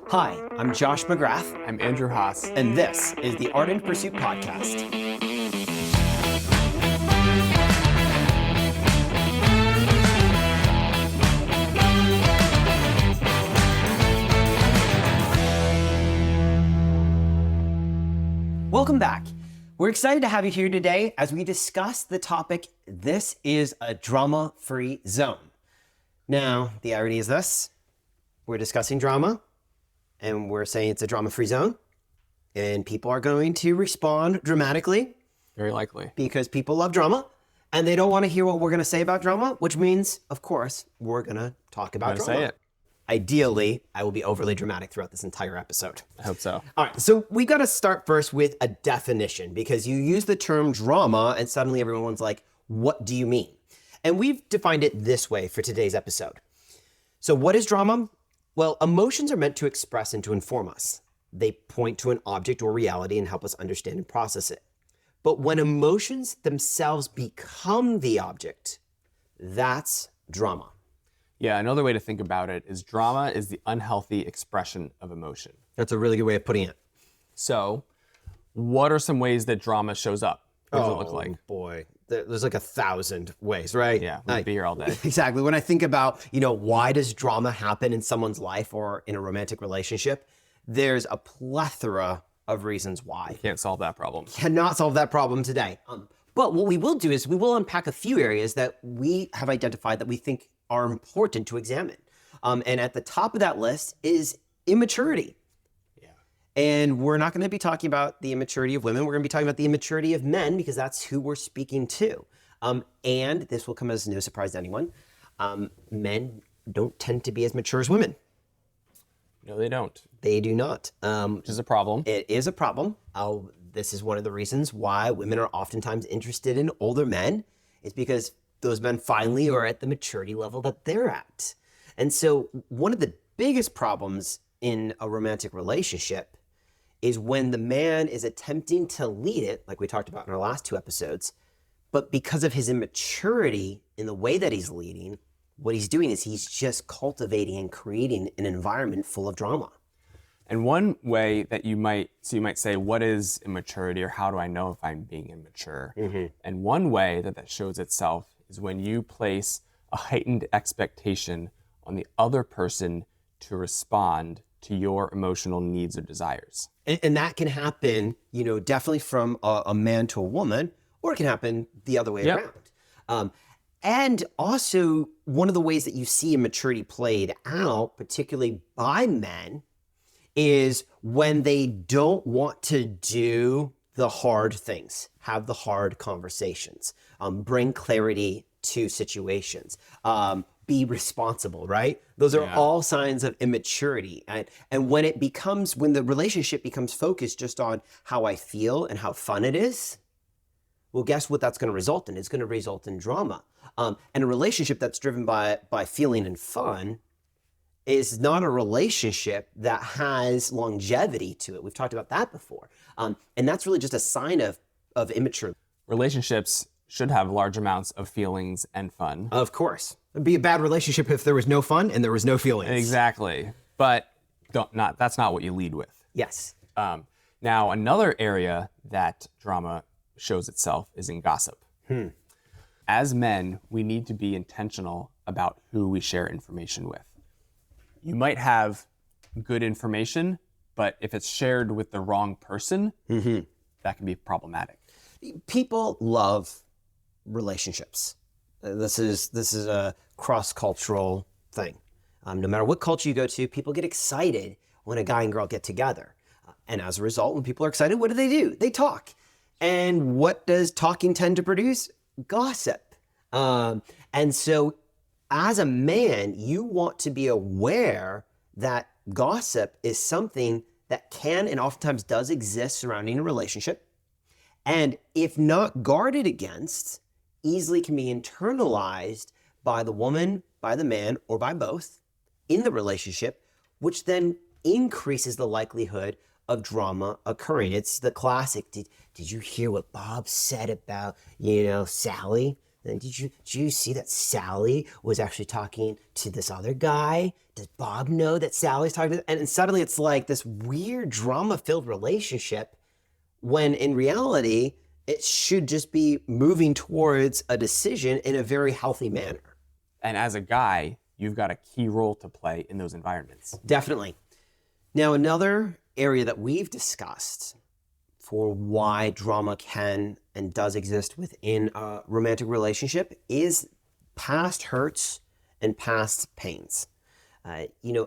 Hi, I'm Josh McGrath, I'm Andrew Haas. and this is the Art and Pursuit Podcast. Welcome back. We're excited to have you here today as we discuss the topic, this is a drama-free zone. Now, the irony is this, we're discussing drama, and we're saying it's a drama-free zone, and people are going to respond dramatically Very likely. because people love drama, and they don't want to hear what we're going to say about drama, which means, of course, we're going to talk about I'm gonna drama. say it. Ideally, I will be overly dramatic throughout this entire episode. I hope so. All right, so we got to start first with a definition because you use the term drama and suddenly everyone's like, what do you mean? And we've defined it this way for today's episode. So what is drama? Well, emotions are meant to express and to inform us. They point to an object or reality and help us understand and process it. But when emotions themselves become the object, that's drama. Yeah, another way to think about it is drama is the unhealthy expression of emotion. That's a really good way of putting it. So, what are some ways that drama shows up? What does it look like? Boy, there's like 1,000 ways, right? Yeah, we'll be here all day. Exactly. When I think about, why does drama happen in someone's life or in a romantic relationship, there's a plethora of reasons why. Can't solve that problem. Cannot solve that problem today. But what we will do is we will unpack a few areas that we have identified that we think are important to examine. And at the top of that list is immaturity. Yeah. And we're not going to be talking about the immaturity of women. We're going to be talking about the immaturity of men because that's who we're speaking to. And this will come as no surprise to anyone. Men don't tend to be as mature as women. No, they don't. They do not. Which is a problem. It is a problem. This is one of the reasons why women are oftentimes interested in older men. It's because those men finally are at the maturity level that they're at. And so one of the biggest problems in a romantic relationship is when the man is attempting to lead it, like we talked about in our last two episodes, but because of his immaturity in the way that he's leading, what he's doing is he's just cultivating and creating an environment full of drama. And one way that you might say, what is immaturity or how do I know if I'm being immature? Mm-hmm. And one way that shows itself is when you place a heightened expectation on the other person to respond to your emotional needs or desires. And that can happen, definitely from a man to a woman, or it can happen the other way around. And also, one of the ways that you see immaturity played out, particularly by men, is when they don't want to do the hard things, have the hard conversations, bring clarity to situations, be responsible, right? Those are all signs of immaturity. And when the relationship becomes focused just on how I feel and how fun it is, well, guess what that's going to result in? It's going to result in drama. And a relationship that's driven by feeling and fun is not a relationship that has longevity to it. We've talked about that before. And that's really just a sign of immature. Relationships should have large amounts of feelings and fun. Of course. It'd be a bad relationship if there was no fun and there was no feelings. Exactly. But that's not what you lead with. Yes. Now, another area that drama shows itself is in gossip. As men, we need to be intentional about who we share information with. You might have good information, but if it's shared with the wrong person, that can be problematic. People love relationships. This is a cross-cultural thing. No matter what culture you go to, people get excited when a guy and girl get together. And as a result, when people are excited, what do? They talk. And what does talking tend to produce? Gossip. And so as a man, you want to be aware that gossip is something that can and oftentimes does exist surrounding a relationship. And if not guarded against, easily can be internalized by the woman, by the man, or by both in the relationship, which then increases the likelihood of drama occurring. It's the classic, did you hear what Bob said about, Sally? And did you see that Sally was actually talking to this other guy? Does Bob know that Sally's talking to? And suddenly it's like this weird drama-filled relationship when in reality, it should just be moving towards a decision in a very healthy manner. And as a guy, you've got a key role to play in those environments. Definitely. Now, another area that we've discussed for why drama can and does exist within a romantic relationship is past hurts and past pains.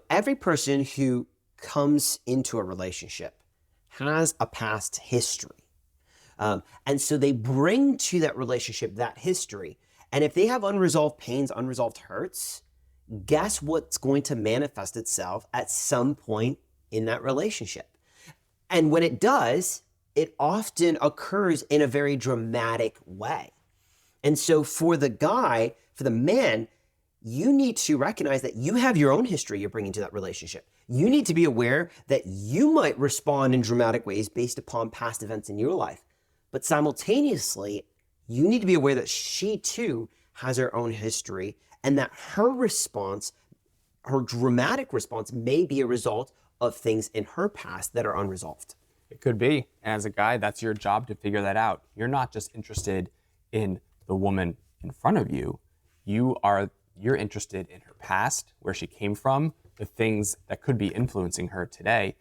Every person who comes into a relationship has a past history. And so they bring to that relationship that history. And if they have unresolved pains, unresolved hurts, guess what's going to manifest itself at some point in that relationship? And when it does, it often occurs in a very dramatic way. And so for the guy, for the man, you need to recognize that you have your own history you're bringing to that relationship. You need to be aware that you might respond in dramatic ways based upon past events in your life. But simultaneously, you need to be aware that she too has her own history and that her response, her dramatic response, may be a result of things in her past that are unresolved. It could be. And as a guy, that's your job to figure that out. You're not just interested in the woman in front of you. You're interested in her past, where she came from, the things that could be influencing her today.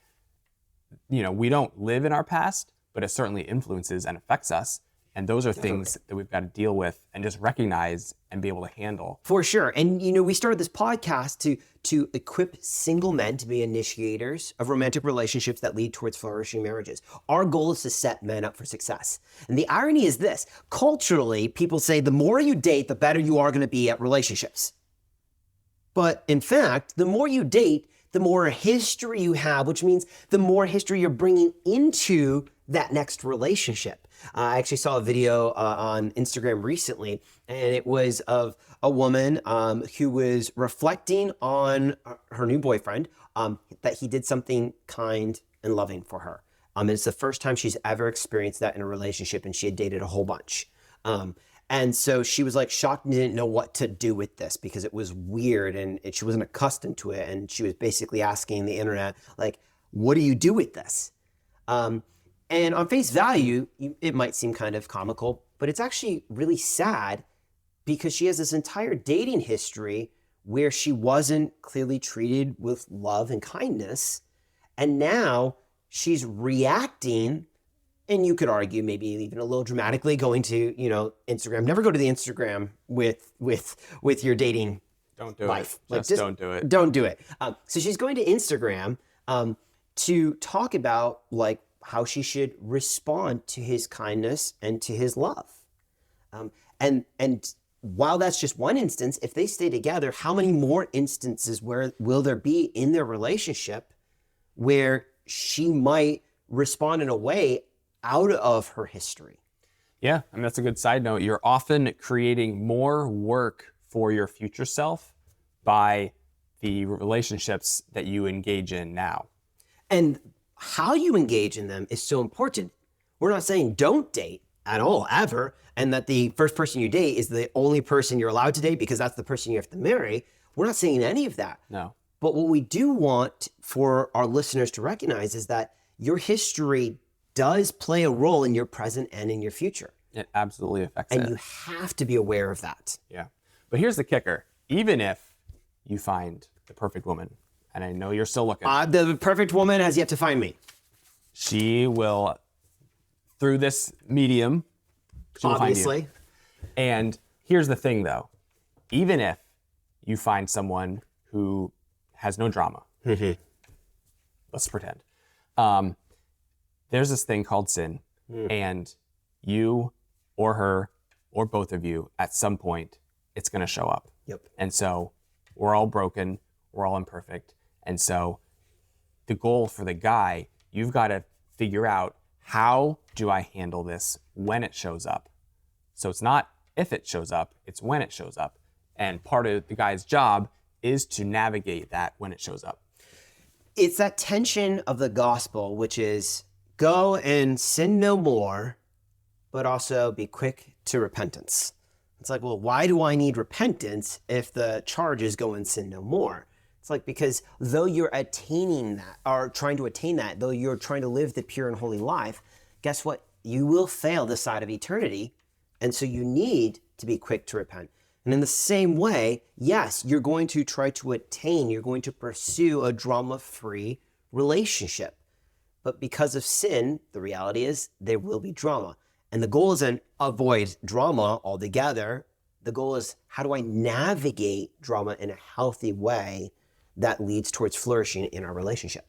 We don't live in our past, but it certainly influences and affects us. And those are things that we've got to deal with and just recognize and be able to handle. For sure. And, we started this podcast to equip single men to be initiators of romantic relationships that lead towards flourishing marriages. Our goal is to set men up for success. And the irony is this: culturally, people say the more you date, the better you are going to be at relationships. But in fact, the more you date, the more history you have, which means the more history you're bringing into that next relationship. I actually saw a video on Instagram recently, and it was of a woman who was reflecting on her new boyfriend, that he did something kind and loving for her. And it's the first time she's ever experienced that in a relationship, and she had dated a whole bunch. And so she was like shocked and didn't know what to do with this because it was weird and she wasn't accustomed to it. And she was basically asking the internet, like, what do you do with this? And on face value, it might seem kind of comical, but it's actually really sad because she has this entire dating history where she wasn't clearly treated with love and kindness. And now she's reacting, and you could argue maybe even a little dramatically, going to, Instagram. Never go to the Instagram with your dating Don't do life. it. Just don't do it. Don't do it. So she's going to Instagram to talk about how she should respond to his kindness and to his love. And while that's just one instance, if they stay together, how many more instances will there be in their relationship where she might respond in a way out of her history? Yeah, that's a good side note. You're often creating more work for your future self by the relationships that you engage in now. And how you engage in them is so important. We're not saying don't date at all, ever, and that the first person you date is the only person you're allowed to date because that's the person you have to marry. We're not saying any of that. No. But what we do want for our listeners to recognize is that your history does play a role in your present and in your future. It absolutely affects it. And you have to be aware of that. Yeah. But here's the kicker. Even if you find the perfect woman, and I know you're still looking. The perfect woman has yet to find me. She will, through this medium, she will Obviously. find you. And here's the thing, though. Even if you find someone who has no drama, let's pretend, there's this thing called sin, and you or her or both of you, at some point, it's going to show up. Yep. And so we're all broken, we're all imperfect. And so the goal for the guy, you've got to figure out, how do I handle this when it shows up? So it's not if it shows up, it's when it shows up. And part of the guy's job is to navigate that when it shows up. It's that tension of the gospel, which is go and sin no more, but also be quick to repentance. It's like, well, why do I need repentance if the charge is go and sin no more? It's like, because though you're attaining that, or trying to attain that, though you're trying to live the pure and holy life, guess what? You will fail this side of eternity. And so you need to be quick to repent. And in the same way, yes, you're going to try to attain, you're going to pursue a drama-free relationship. But because of sin, the reality is there will be drama. And the goal isn't avoid drama altogether. The goal is, how do I navigate drama in a healthy way that leads towards flourishing in our relationship?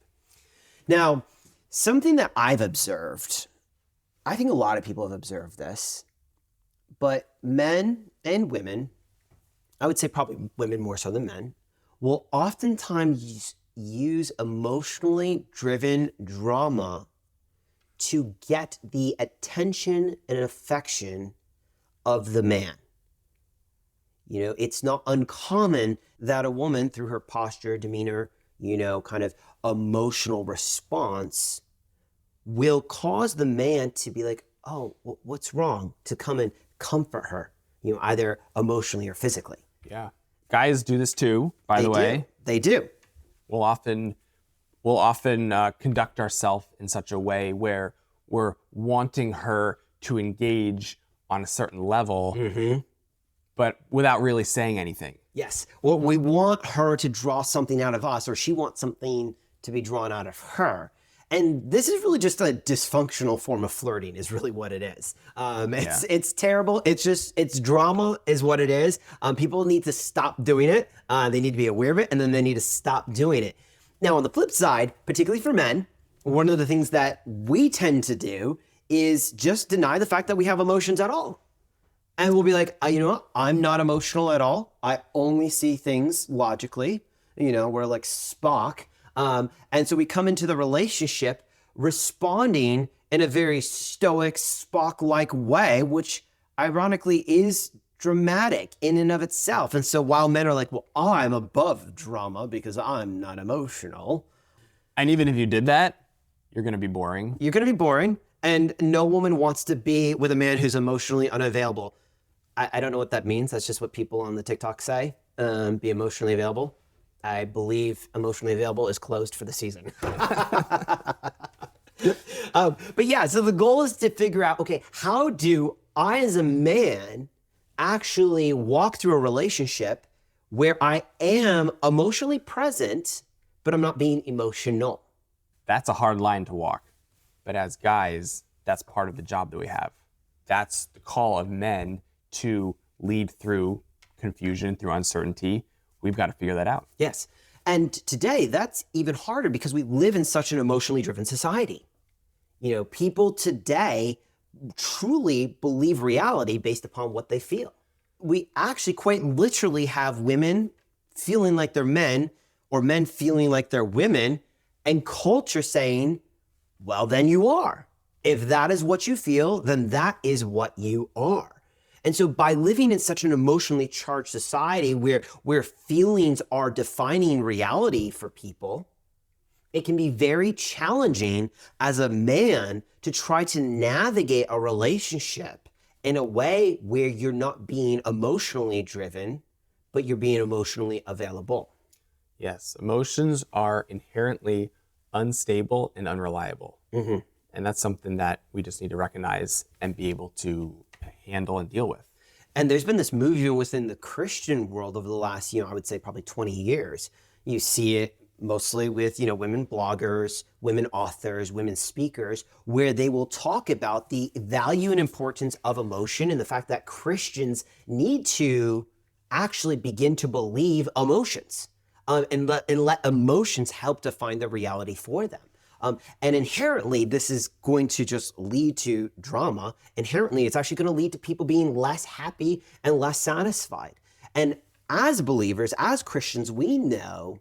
Now, something that I've observed, I think a lot of people have observed this, but men and women, I would say probably women more so than men, will oftentimes use emotionally driven drama to get the attention and affection of the man. You know, it's not uncommon that a woman, through her posture, demeanor, you know, kind of emotional response, will cause the man to be like, oh, what's wrong? To come and comfort her, you know, either emotionally or physically. Yeah. Guys do this too, by the way. They do. We'll often conduct ourselves in such a way where we're wanting her to engage on a certain level, but without really saying anything. Yes. Well, we want her to draw something out of us, or she wants something to be drawn out of her. And this is really just a dysfunctional form of flirting is really what it is. It's terrible. It's drama is what it is. People need to stop doing it. They need to be aware of it, and then they need to stop doing it. Now, on the flip side, particularly for men, one of the things that we tend to do is just deny the fact that we have emotions at all. And we'll be like, you know what? I'm not emotional at all. I only see things logically. You know, we're like Spock. And so we come into the relationship responding in a very stoic, Spock-like way, which ironically is dramatic in and of itself. And so while men are like, well, I'm above drama because I'm not emotional. And even if you did that, you're going to be boring. You're going to be boring. And no woman wants to be with a man who's emotionally unavailable. I don't know what that means. That's just what people on the TikTok say, be emotionally available. I believe emotionally available is closed for the season. But yeah, so the goal is to figure out, okay, how do I as a man actually walk through a relationship where I am emotionally present, but I'm not being emotional? That's a hard line to walk. But as guys, that's part of the job that we have. That's the call of men to lead through confusion, through uncertainty. We've got to figure that out. Yes. And today, that's even harder because we live in such an emotionally driven society. You know, people today truly believe reality based upon what they feel. We actually quite literally have women feeling like they're men or men feeling like they're women, and culture saying, well, then you are. If that is what you feel, then that is what you are. And so by living in such an emotionally charged society where feelings are defining reality for people, it can be very challenging as a man to try to navigate a relationship in a way where you're not being emotionally driven, but you're being emotionally available. Yes, emotions are inherently unstable and unreliable. And that's something that we just need to recognize and be able to handle and deal with. And there's been this movement within the Christian world over the last, I would say probably 20 years. You see it mostly with, women bloggers, women authors, women speakers, where they will talk about the value and importance of emotion and the fact that Christians need to actually begin to believe emotions and let emotions help define the reality for them. And inherently, this is going to just lead to drama. Inherently, it's actually going to lead to people being less happy and less satisfied. And as believers, as Christians, we know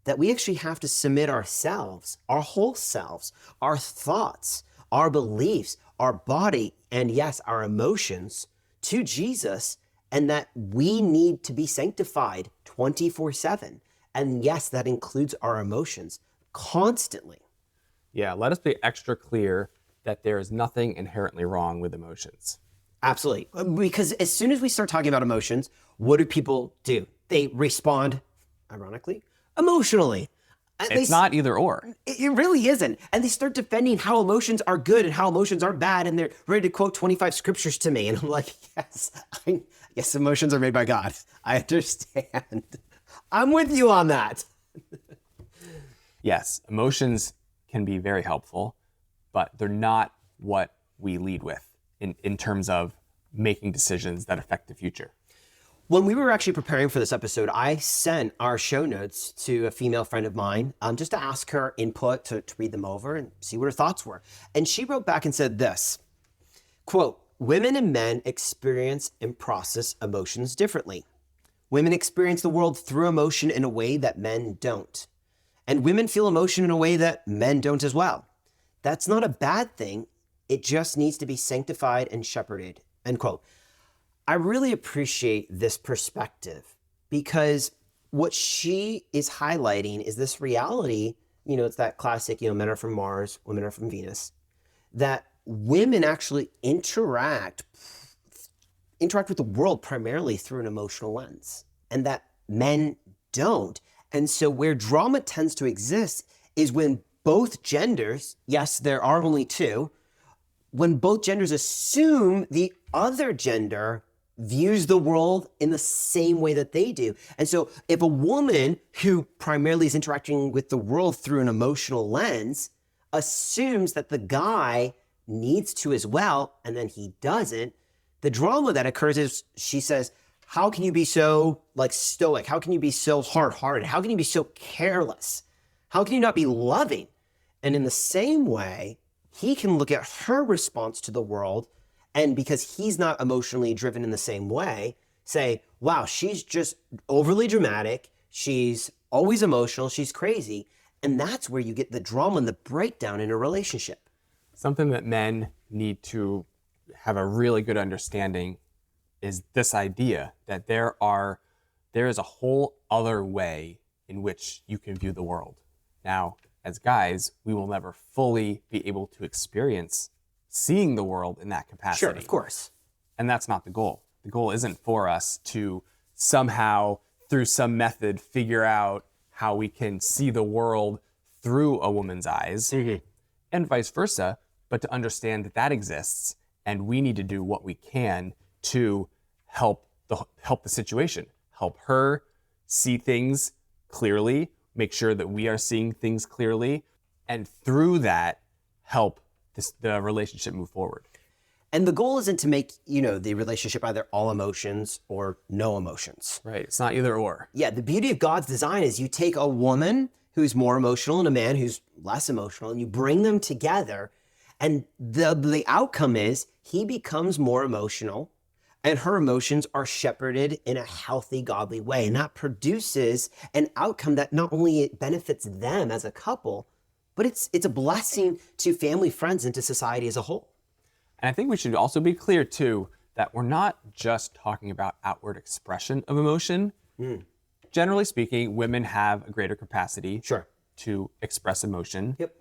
that we actually have to submit ourselves, our whole selves, our thoughts, our beliefs, our body, and yes, our emotions to Jesus, and that we need to be sanctified 24/7. And yes, that includes our emotions constantly. Yeah, let us be extra clear that there is nothing inherently wrong with emotions. Absolutely. Because as soon as we start talking about emotions, what do people do? They respond, ironically, emotionally. It's not either or. It really isn't. And they start defending how emotions are good and how emotions are bad. And they're ready to quote 25 scriptures to me. And I'm like, yes, emotions are made by God. I understand. I'm with you on that. Yes, emotions can be very helpful, but they're not what we lead with in terms of making decisions that affect the future. When we were actually preparing for this episode, I sent our show notes to a female friend of mine just to ask her input, to read them over and see what her thoughts were. And she wrote back and said this, quote, women and men experience and process emotions differently. Women experience the world through emotion in a way that men don't. And women feel emotion in a way that men don't as well. That's not a bad thing. It just needs to be sanctified and shepherded, end quote. I really appreciate this perspective because what she is highlighting is this reality, it's that classic, men are from Mars, women are from Venus, that women actually interact with the world primarily through an emotional lens, and that men don't. And so where drama tends to exist is when both genders, yes, there are only two, when both genders assume the other gender views the world in the same way that they do. And so if a woman who primarily is interacting with the world through an emotional lens assumes that the guy needs to as well, and then he doesn't, the drama that occurs is she says, how can you be so stoic? How can you be so hard-hearted? How can you be so careless? How can you not be loving? And in the same way, he can look at her response to the world, and because he's not emotionally driven in the same way, say, wow, she's just overly dramatic. She's always emotional. She's crazy. And that's where you get the drama and the breakdown in a relationship. Something that men need to have a really good understanding is this idea that there is a whole other way in which you can view the world. Now, as guys, we will never fully be able to experience seeing the world in that capacity. Sure, of course. And that's not the goal. The goal isn't for us to somehow, through some method, figure out how we can see the world through a woman's eyes, and vice versa, but to understand that that exists, and we need to do what we can to help the situation, help her see things clearly, make sure that we are seeing things clearly, and through that, help the relationship move forward. And the goal isn't to make, the relationship either all emotions or no emotions. Right. It's not either or. Yeah. The beauty of God's design is you take a woman who's more emotional and a man who's less emotional, and you bring them together. And the outcome is he becomes more emotional and her emotions are shepherded in a healthy, godly way. And that produces an outcome that not only it benefits them as a couple, but it's a blessing to family, friends, and to society as a whole. And I think we should also be clear, too, that we're not just talking about outward expression of emotion. Generally speaking, women have a greater capacity to express emotion. Yep.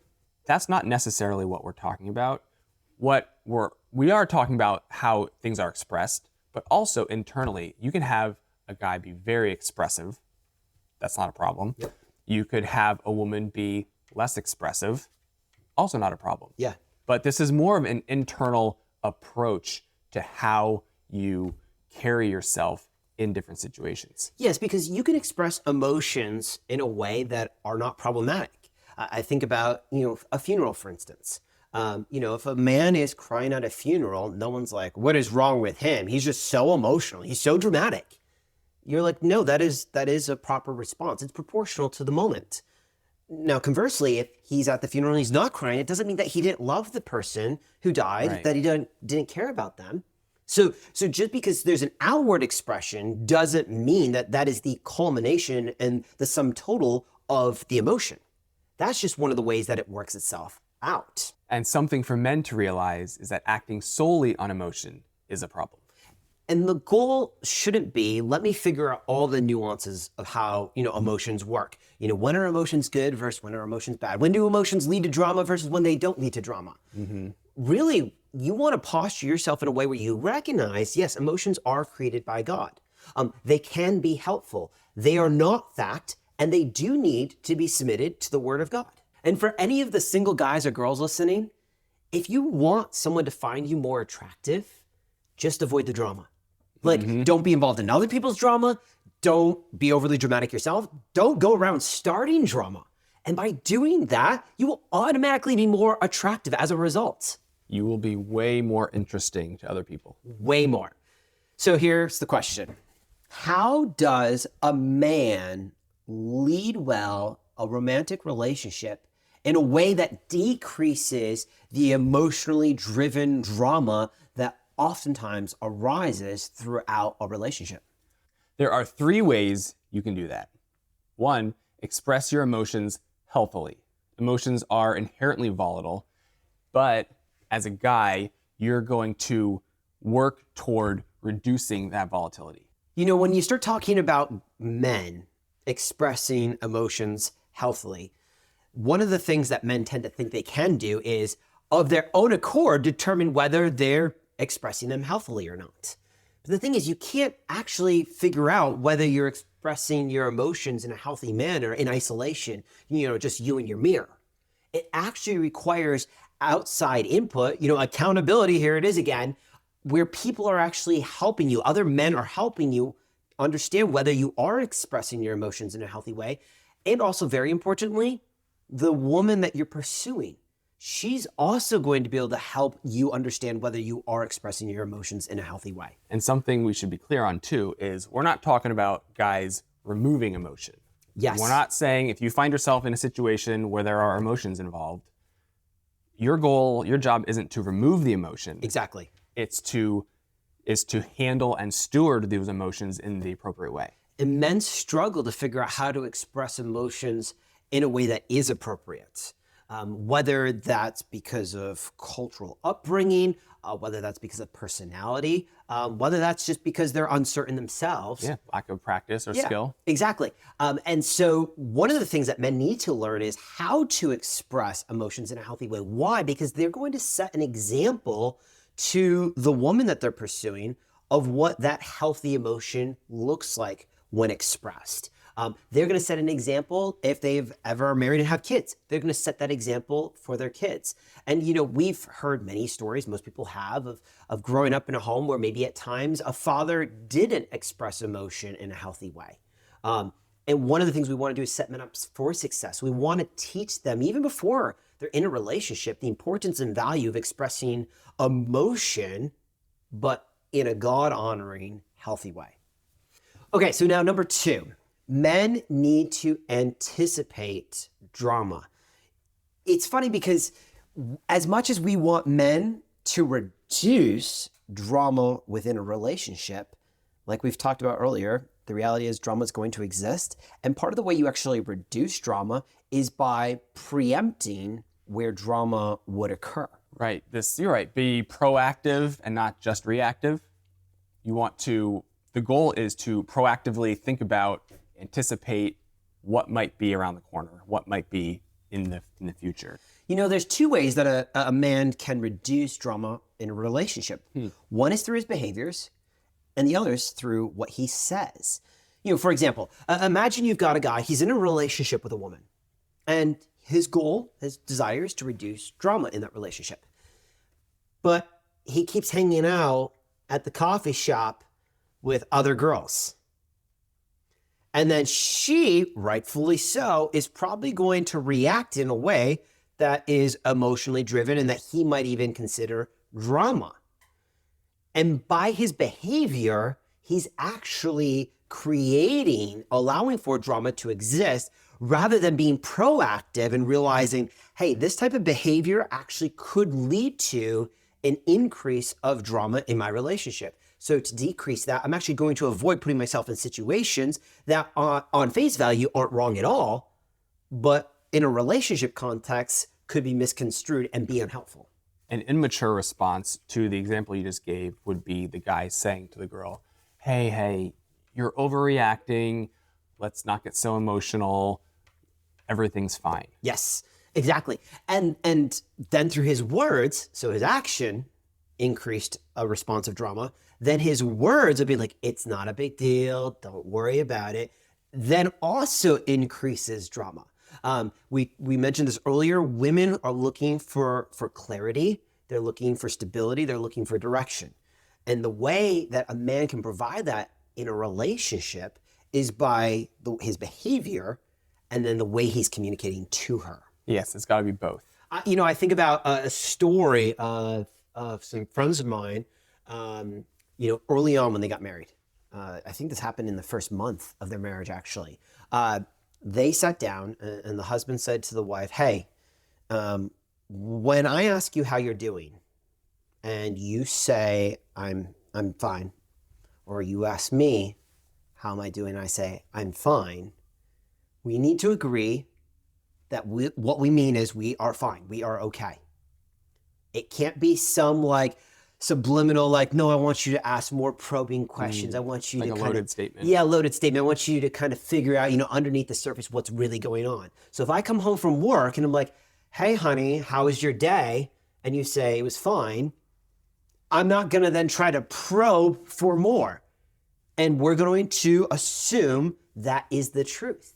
That's not necessarily what we're talking about. We are talking about how things are expressed, but also internally, you can have a guy be very expressive. That's not a problem. Yep. You could have a woman be less expressive, also not a problem. Yeah. But this is more of an internal approach to how you carry yourself in different situations. Yes, because you can express emotions in a way that are not problematic. I think about, a funeral, for instance. If a man is crying at a funeral, no one's like, what is wrong with him? He's just so emotional. He's so dramatic. You're like, no, that is a proper response. It's proportional to the moment. Now, conversely, if he's at the funeral and he's not crying, it doesn't mean that he didn't love the person who died, that he didn't care about them. So just because there's an outward expression doesn't mean that is the culmination and the sum total of the emotion. That's just one of the ways that it works itself out. And something for men to realize is that acting solely on emotion is a problem. And the goal shouldn't be, let me figure out all the nuances of how, emotions work. When are emotions good versus when are emotions bad? When do emotions lead to drama versus when they don't lead to drama? Really, you want to posture yourself in a way where you recognize, yes, emotions are created by God. They can be helpful. They are not fact, and they do need to be submitted to the Word of God. And for any of the single guys or girls listening, if you want someone to find you more attractive, just avoid the drama. Like, don't be involved in other people's drama. Don't be overly dramatic yourself. Don't go around starting drama. And by doing that, you will automatically be more attractive as a result. You will be way more interesting to other people. Way more. So here's the question. How does a man lead well a romantic relationship in a way that decreases the emotionally driven drama that oftentimes arises throughout a relationship? There are 3 ways you can do that. 1, express your emotions healthily. Emotions are inherently volatile, but as a guy, you're going to work toward reducing that volatility. You know, when you start talking about men expressing emotions healthily, one of the things that men tend to think they can do is, of their own accord, determine whether they're expressing them healthily or not. But the thing is, you can't actually figure out whether you're expressing your emotions in a healthy manner in isolation, just you and your mirror. It actually requires outside input, accountability, here it is again, where people are actually helping you, other men are helping you understand whether you are expressing your emotions in a healthy way. And also, very importantly, the woman that you're pursuing, she's also going to be able to help you understand whether you are expressing your emotions in a healthy way. And something we should be clear on too is we're not talking about guys removing emotion. Yes. We're not saying if you find yourself in a situation where there are emotions involved, your goal, your job isn't to remove the emotion. Exactly. It's to handle and steward those emotions in the appropriate way. And men struggle to figure out how to express emotions in a way that is appropriate. Whether that's because of cultural upbringing, whether that's because of personality, whether that's just because they're uncertain themselves. Yeah, lack of practice or skill. Exactly. And so one of the things that men need to learn is how to express emotions in a healthy way. Why? Because they're going to set an example to the woman that they're pursuing of what that healthy emotion looks like when expressed. They're going to set an example if they've ever married and have kids. They're going to set that example for their kids. And, we've heard many stories, most people have, of growing up in a home where maybe at times a father didn't express emotion in a healthy way. And one of the things we want to do is set men up for success. We want to teach them, even before they're in a relationship, the importance and value of expressing emotion, but in a God-honoring, healthy way. Okay, so now number 2. Men need to anticipate drama. It's funny because as much as we want men to reduce drama within a relationship, like we've talked about earlier, the reality is drama is going to exist. And part of the way you actually reduce drama is by preempting where drama would occur. Right. You're right. Be proactive and not just reactive. The goal is to proactively think about, anticipate what might be around the corner, what might be in the future. There's 2 ways that a man can reduce drama in a relationship. One is through his behaviors, and the other is through what he says. For example, imagine you've got a guy, he's in a relationship with a woman, and his goal, his desire is to reduce drama in that relationship. But he keeps hanging out at the coffee shop with other girls. And then she, rightfully so, is probably going to react in a way that is emotionally driven and that he might even consider drama. And by his behavior, he's actually allowing for drama to exist rather than being proactive and realizing, hey, this type of behavior actually could lead to an increase of drama in my relationship. So to decrease that, I'm actually going to avoid putting myself in situations that on face value aren't wrong at all, but in a relationship context could be misconstrued and be unhelpful. An immature response to the example you just gave would be the guy saying to the girl, hey, you're overreacting. Let's not get so emotional. Everything's fine. Yes, exactly. And then through his words, so his action, increased response of drama, then his words would be like, it's not a big deal, don't worry about it, then also increases drama. We mentioned this earlier, women are looking for clarity, they're looking for stability, they're looking for direction. And the way that a man can provide that in a relationship is by his behavior and then the way he's communicating to her. Yes, it's got to be both. I think about a story of some friends of mine, early on when they got married. I think this happened in the first month of their marriage, actually. They sat down and the husband said to the wife, hey, when I ask you how you're doing and you say, I'm fine, or you ask me, how am I doing? And I say, I'm fine. We need to agree that what we mean is we are fine. We are okay. It can't be some subliminal, no, I want you to ask more probing questions. I want you like to a loaded statement. Yeah, loaded statement. I want you to kind of figure out, underneath the surface, what's really going on. So if I come home from work and I'm like, hey, honey, how was your day? And you say it was fine. I'm not going to then try to probe for more. And we're going to assume that is the truth,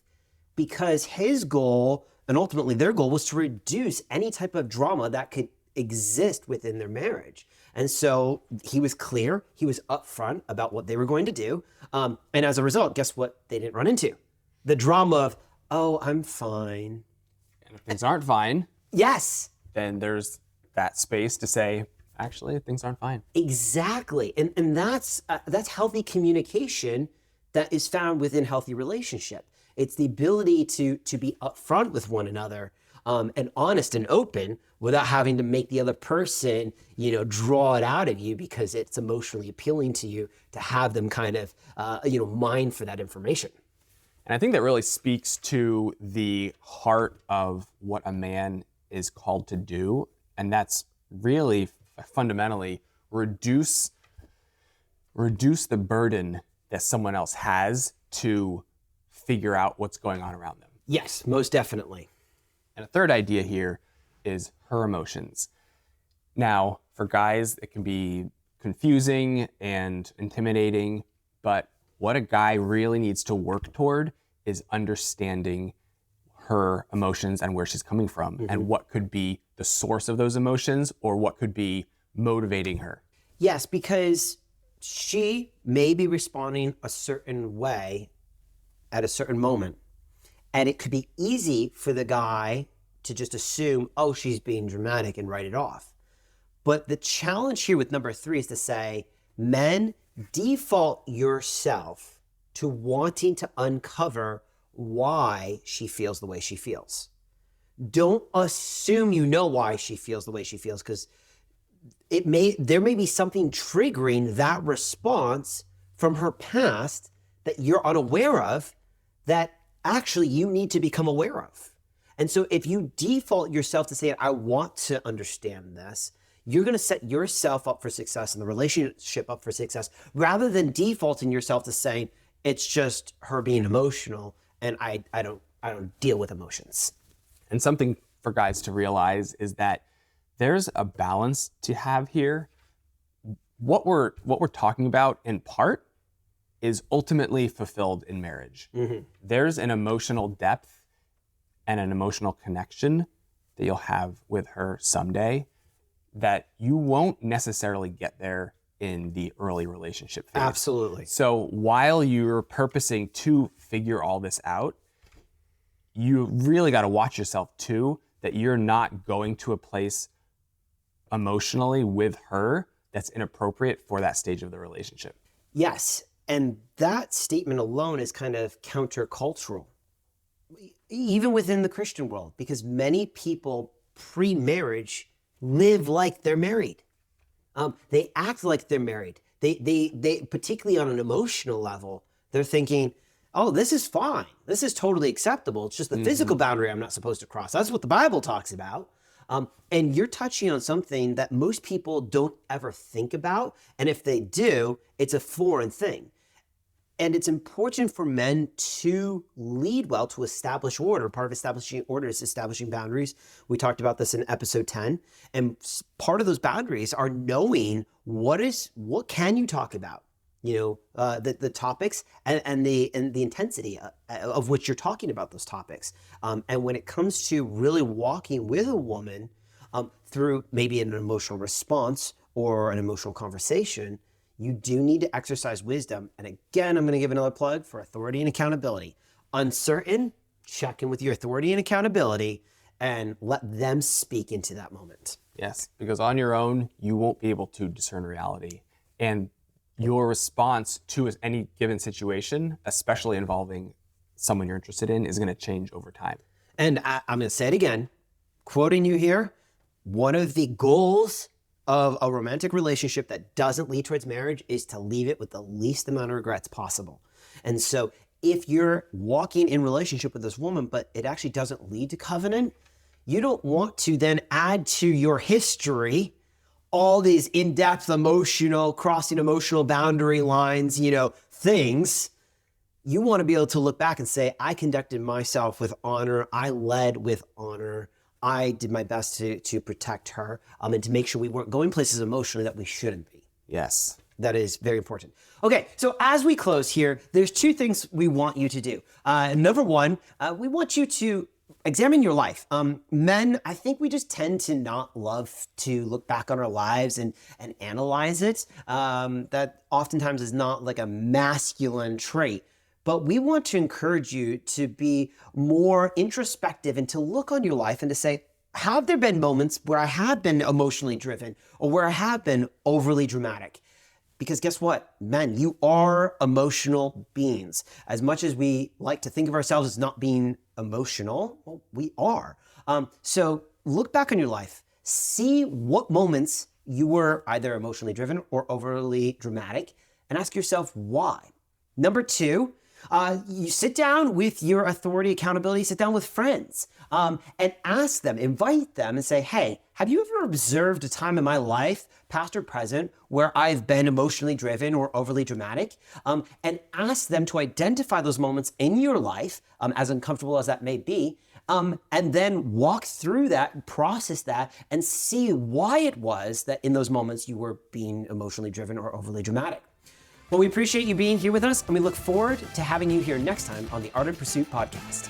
because his goal and ultimately their goal was to reduce any type of drama that could exist within their marriage. And so he was clear, he was upfront about what they were going to do. And as a result, guess what they didn't run into? The drama of, oh, I'm fine. And if things aren't fine, yes, then there's that space to say, actually, things aren't fine. Exactly. And that's healthy communication that is found within healthy relationship. It's the ability to be upfront with one another and honest and open without having to make the other person, draw it out of you because it's emotionally appealing to you to have them kind of, mine for that information. And I think that really speaks to the heart of what a man is called to do. And that's really fundamentally reduce the burden that someone else has to figure out what's going on around them. Yes, most definitely. And a third idea here is her emotions. Now, for guys, it can be confusing and intimidating, but what a guy really needs to work toward is understanding her emotions and where she's coming from, and what could be the source of those emotions or what could be motivating her. Yes, because she may be responding a certain way at a certain moment. And it could be easy for the guy to just assume, oh, she's being dramatic and write it off. But the challenge here with number 3 is to say, men, default yourself to wanting to uncover why she feels the way she feels. Don't assume you know why she feels the way she feels, because there may be something triggering that response from her past that you're unaware of that actually you need to become aware of. And so if you default yourself to say, I want to understand this, you're going to set yourself up for success and the relationship up for success, rather than defaulting yourself to saying, it's just her being emotional and I don't deal with emotions. And something for guys to realize is that there's a balance to have here. What we're talking about in part is ultimately fulfilled in marriage. There's an emotional depth and an emotional connection that you'll have with her someday that you won't necessarily get there in the early relationship phase. Absolutely. So while you're purposing to figure all this out, you really got to watch yourself too, that you're not going to a place emotionally with her that's inappropriate for that stage of the relationship. Yes. And that statement alone is kind of countercultural, even within the Christian world, because many people pre-marriage live like they're married. They act like they're married. They particularly on an emotional level, they're thinking, oh, this is fine. This is totally acceptable. It's just the physical boundary I'm not supposed to cross. That's what the Bible talks about. And you're touching on something that most people don't ever think about. And if they do, it's a foreign thing. And it's important for men to lead well, to establish order. Part of establishing order is establishing boundaries. We talked about this in episode 10. And part of those boundaries are knowing what can you talk about? The topics and the intensity of which you're talking about those topics. And when it comes to really walking with a woman through maybe an emotional response or an emotional conversation, you do need to exercise wisdom. And again, I'm going to give another plug for authority and accountability. Uncertain, check in with your authority and accountability and let them speak into that moment. Yes, because on your own, you won't be able to discern reality. And your response to any given situation, especially involving someone you're interested in, is going to change over time. And I'm going to say it again, quoting you here, one of the goals of a romantic relationship that doesn't lead towards marriage is to leave it with the least amount of regrets possible. And so if you're walking in relationship with this woman, but it actually doesn't lead to covenant, you don't want to then add to your history all these in-depth crossing emotional boundary lines, things. You want to be able to look back and say, I conducted myself with honor. I led with honor. I did my best to protect her and to make sure we weren't going places emotionally that we shouldn't be. Yes. That is very important. Okay, so as we close here, there's two things we want you to do. Number one, we want you to examine your life. Men, I think we just tend to not love to look back on our lives and analyze it. That oftentimes is not like a masculine trait. But we want to encourage you to be more introspective and to look on your life and to say, have there been moments where I have been emotionally driven or where I have been overly dramatic? Because guess what, men, you are emotional beings. As much as we like to think of ourselves as not being emotional, well, we are. So look back on your life, see what moments you were either emotionally driven or overly dramatic, and ask yourself why. Number two, you sit down with your authority, accountability, sit down with friends and ask them, invite them and say, hey, have you ever observed a time in my life, past or present, where I've been emotionally driven or overly dramatic? And ask them to identify those moments in your life, as uncomfortable as that may be, and then walk through that, process that, and see why it was that in those moments you were being emotionally driven or overly dramatic. Well, we appreciate you being here with us, and we look forward to having you here next time on the Art and Pursuit podcast.